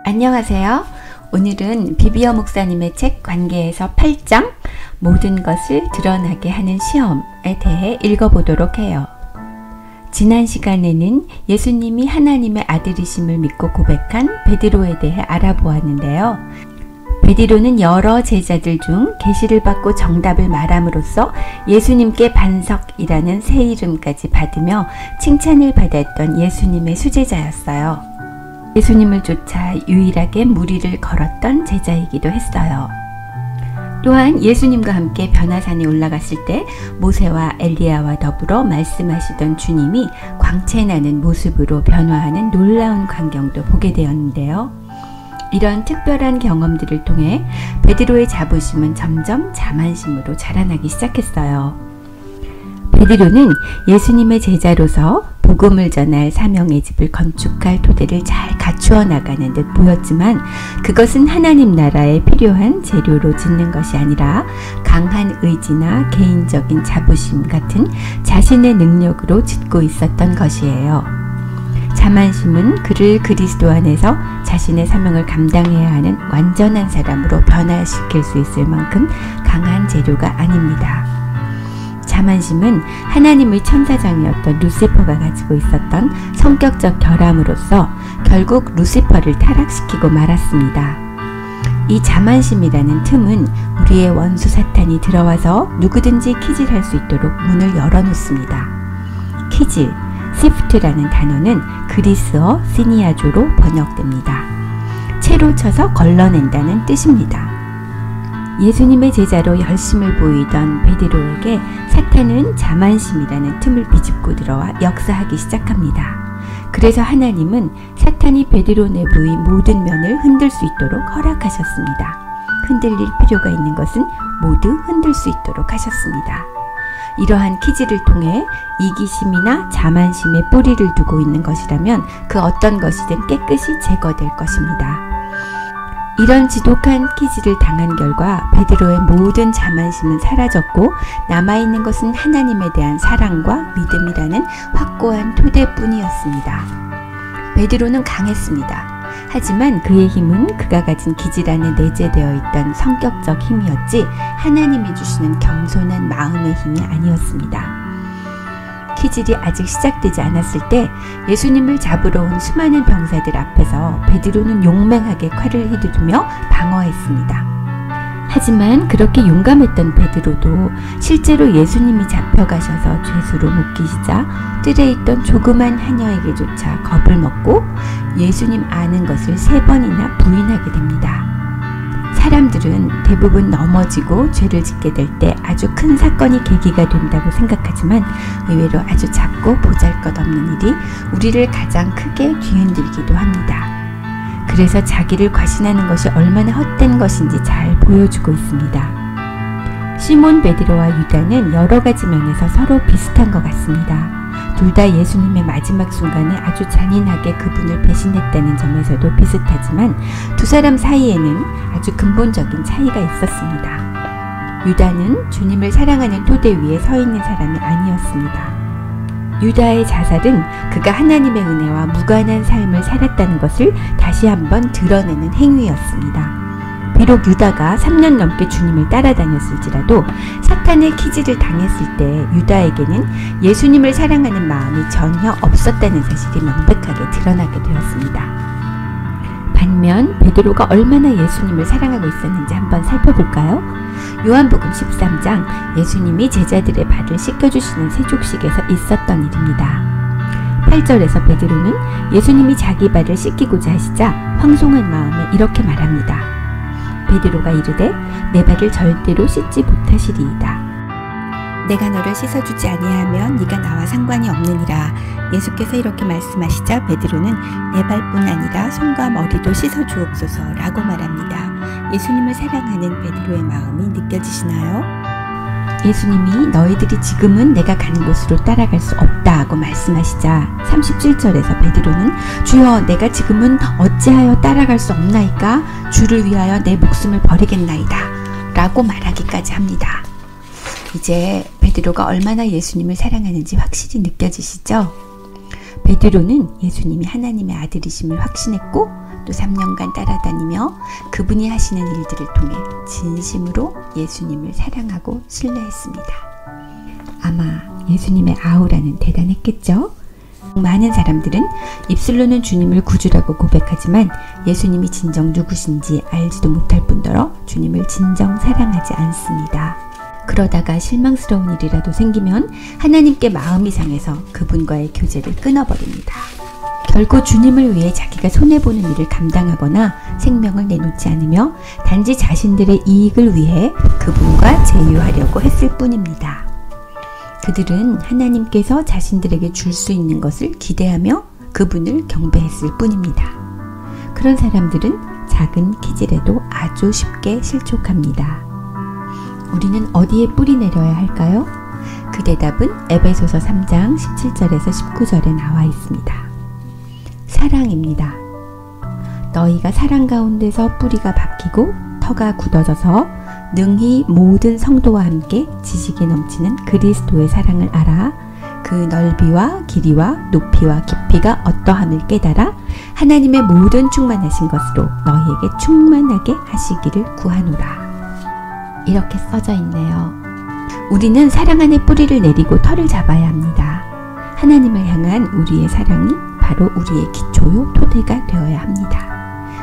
안녕하세요. 오늘은 비비어 목사님의 책 관계에서 8장 모든 것을 드러나게 하는 시험에 대해 읽어보도록 해요. 지난 시간에는 예수님이 하나님의 아들이심을 믿고 고백한 베드로에 대해 알아보았는데요. 베드로는 여러 제자들 중 계시를 받고 정답을 말함으로써 예수님께 반석이라는 새 이름까지 받으며 칭찬을 받았던 예수님의 수제자였어요. 예수님을 쫓아 유일하게 무리를 걸었던 제자이기도 했어요. 또한 예수님과 함께 변화산에 올라갔을 때 모세와 엘리야와 더불어 말씀하시던 주님이 광채나는 모습으로 변화하는 놀라운 광경도 보게 되었는데요. 이런 특별한 경험들을 통해 베드로의 자부심은 점점 자만심으로 자라나기 시작했어요. 베드로는 예수님의 제자로서 복음을 전할 사명의 집을 건축할 토대를 잘 갖추어 나가는 듯 보였지만 그것은 하나님 나라에 필요한 재료로 짓는 것이 아니라 강한 의지나 개인적인 자부심 같은 자신의 능력으로 짓고 있었던 것이에요. 자만심은 그를 그리스도 안에서 자신의 사명을 감당해야 하는 완전한 사람으로 변화시킬 수 있을 만큼 강한 재료가 아닙니다. 자만심은 하나님의 천사장이었던 루시퍼가 가지고 있었던 성격적 결함으로서 결국 루시퍼를 타락시키고 말았습니다. 이 자만심이라는 틈은 우리의 원수 사탄이 들어와서 누구든지 키질할 수 있도록 문을 열어놓습니다. 키질, 시프트라는 단어는 그리스어 시니아조로 번역됩니다. 채로 쳐서 걸러낸다는 뜻입니다. 예수님의 제자로 열심을 보이던 베드로에게 사탄은 자만심이라는 틈을 비집고 들어와 역사하기 시작합니다. 그래서 하나님은 사탄이 베드로 내부의 모든 면을 흔들 수 있도록 허락하셨습니다. 흔들릴 필요가 있는 것은 모두 흔들 수 있도록 하셨습니다. 이러한 키질을 통해 이기심이나 자만심의 뿌리를 두고 있는 것이라면 그 어떤 것이든 깨끗이 제거될 것입니다. 이런 지독한 키질을 당한 결과 베드로의 모든 자만심은 사라졌고 남아있는 것은 하나님에 대한 사랑과 믿음이라는 확고한 토대뿐이었습니다. 베드로는 강했습니다. 하지만 그의 힘은 그가 가진 기질 안에 내재되어 있던 성격적 힘이었지 하나님이 주시는 겸손한 마음의 힘이 아니었습니다. 키질이 아직 시작되지 않았을 때 예수님을 잡으러 온 수많은 병사들 앞에서 베드로는 용맹하게 칼을 휘두르며 방어했습니다. 하지만 그렇게 용감했던 베드로도 실제로 예수님이 잡혀가셔서 죄수로 묶이시자 뜰에 있던 조그만 하녀에게조차 겁을 먹고 예수님 아는 것을 3번이나 부인하게 됩니다. 사람들은 대부분 넘어지고 죄를 짓게 될 때 아주 큰 사건이 계기가 된다고 생각하지만 의외로 아주 작고 보잘것없는 일이 우리를 가장 크게 뒤흔들기도 합니다. 그래서 자기를 과신하는 것이 얼마나 헛된 것인지 잘 보여주고 있습니다. 시몬 베드로와 유다는 여러 가지 면에서 서로 비슷한 것 같습니다. 둘 다 예수님의 마지막 순간에 아주 잔인하게 그분을 배신했다는 점에서도 비슷하지만 두 사람 사이에는 아주 근본적인 차이가 있었습니다. 유다는 주님을 사랑하는 토대 위에 서 있는 사람이 아니었습니다. 유다의 자살은 그가 하나님의 은혜와 무관한 삶을 살았다는 것을 다시 한번 드러내는 행위였습니다. 비록 유다가 3년 넘게 주님을 따라다녔을지라도 사탄의 키질을 당했을 때 유다에게는 예수님을 사랑하는 마음이 전혀 없었다는 사실이 명백하게 드러나게 되었습니다. 반면 베드로가 얼마나 예수님을 사랑하고 있었는지 한번 살펴볼까요? 요한복음 13장 예수님이 제자들의 발을 씻겨주시는 세족식에서 있었던 일입니다. 8절에서 베드로는 예수님이 자기 발을 씻기고자 하시자 황송한 마음에 이렇게 말합니다. 베드로가 이르되 내 발을 절대로 씻지 못하시리이다. 내가 너를 씻어주지 아니하면 네가 나와 상관이 없느니라. 예수께서 이렇게 말씀하시자 베드로는 내 발뿐 아니라 손과 머리도 씻어주옵소서 라고 말합니다. 예수님을 사랑하는 베드로의 마음이 느껴지시나요? 예수님이 너희들이 지금은 내가 가는 곳으로 따라갈 수 없다 하고 말씀하시자 37절에서 베드로는 주여 내가 지금은 어찌하여 따라갈 수 없나이까? 주를 위하여 내 목숨을 버리겠나이다 라고 말하기까지 합니다. 이제 베드로가 얼마나 예수님을 사랑하는지 확실히 느껴지시죠? 베드로는 예수님이 하나님의 아들이심을 확신했고 또 3년간 따라다니며 그분이 하시는 일들을 통해 진심으로 예수님을 사랑하고 신뢰했습니다. 아마 예수님의 아우라는 대단했겠죠? 많은 사람들은 입술로는 주님을 구주라고 고백하지만 예수님이 진정 누구신지 알지도 못할 뿐더러 주님을 진정 사랑하지 않습니다. 그러다가 실망스러운 일이라도 생기면 하나님께 마음이 상해서 그분과의 교제를 끊어버립니다. 결코 주님을 위해 자기가 손해보는 일을 감당하거나 생명을 내놓지 않으며 단지 자신들의 이익을 위해 그분과 제휴하려고 했을 뿐입니다. 그들은 하나님께서 자신들에게 줄 수 있는 것을 기대하며 그분을 경배했을 뿐입니다. 그런 사람들은 작은 기질에도 아주 쉽게 실족합니다. 우리는 어디에 뿌리 내려야 할까요? 그 대답은 에베소서 3장 17절에서 19절에 나와 있습니다. 사랑입니다. 너희가 사랑 가운데서 뿌리가 박히고 터가 굳어져서 능히 모든 성도와 함께 지식이 넘치는 그리스도의 사랑을 알아 그 넓이와 길이와 높이와 깊이가 어떠함을 깨달아 하나님의 모든 충만하신 것으로 너희에게 충만하게 하시기를 구하노라. 이렇게 써져 있네요. 우리는 사랑 안에 뿌리를 내리고 털을 잡아야 합니다. 하나님을 향한 우리의 사랑이 바로 우리의 기초요 토대가 되어야 합니다.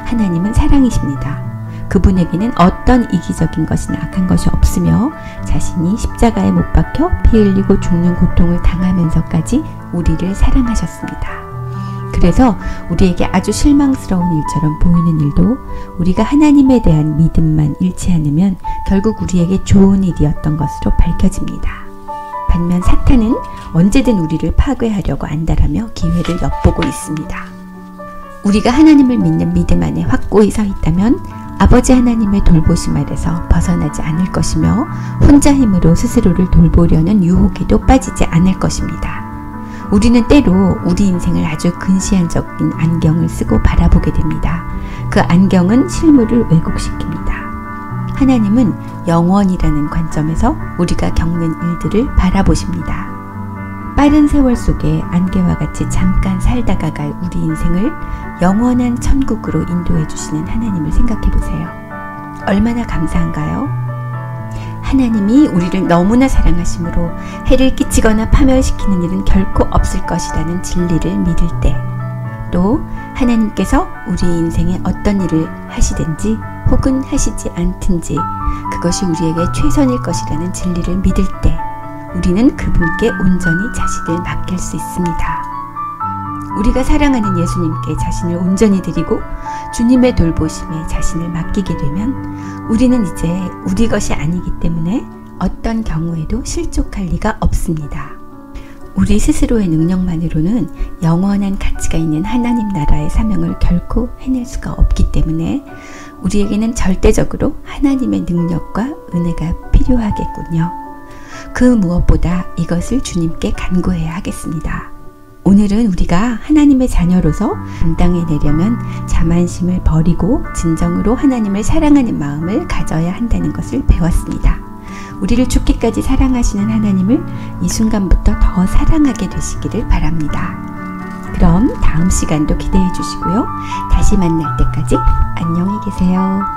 하나님은 사랑이십니다. 그분에게는 어떤 이기적인 것이나 악한 것이 없으며 자신이 십자가에 못 박혀 피 흘리고 죽는 고통을 당하면서까지 우리를 사랑하셨습니다. 그래서 우리에게 아주 실망스러운 일처럼 보이는 일도 우리가 하나님에 대한 믿음만 잃지 않으면 결국 우리에게 좋은 일이었던 것으로 밝혀집니다. 반면 사탄은 언제든 우리를 파괴하려고 안달하며 기회를 엿보고 있습니다. 우리가 하나님을 믿는 믿음 안에 확고히 서 있다면 아버지 하나님의 돌보심 아래서 벗어나지 않을 것이며 혼자 힘으로 스스로를 돌보려는 유혹에도 빠지지 않을 것입니다. 우리는 때로 우리 인생을 아주 근시안적인 안경을 쓰고 바라보게 됩니다. 그 안경은 실물을 왜곡시킵니다. 하나님은 영원이라는 관점에서 우리가 겪는 일들을 바라보십니다. 빠른 세월 속에 안개와 같이 잠깐 살다가 갈 우리 인생을 영원한 천국으로 인도해 주시는 하나님을 생각해 보세요. 얼마나 감사한가요? 하나님이 우리를 너무나 사랑하심으로 해를 끼치거나 파멸시키는 일은 결코 없을 것이라는 진리를 믿을 때, 또 하나님께서 우리 인생에 어떤 일을 하시든지 혹은 하시지 않든지 그것이 우리에게 최선일 것이라는 진리를 믿을 때 우리는 그분께 온전히 자신을 맡길 수 있습니다. 우리가 사랑하는 예수님께 자신을 온전히 드리고 주님의 돌보심에 자신을 맡기게 되면 우리는 이제 우리 것이 아니기 때문에 어떤 경우에도 실족할 리가 없습니다. 우리 스스로의 능력만으로는 영원한 가치가 있는 하나님 나라의 사명을 결코 해낼 수가 없기 때문에 우리에게는 절대적으로 하나님의 능력과 은혜가 필요하겠군요. 그 무엇보다 이것을 주님께 간구해야 하겠습니다. 오늘은 우리가 하나님의 자녀로서 감당해내려면 자만심을 버리고 진정으로 하나님을 사랑하는 마음을 가져야 한다는 것을 배웠습니다. 우리를 죽기까지 사랑하시는 하나님을 이 순간부터 더 사랑하게 되시기를 바랍니다. 그럼 다음 시간도 기대해 주시고요. 다시 만날 때까지 안녕히 계세요.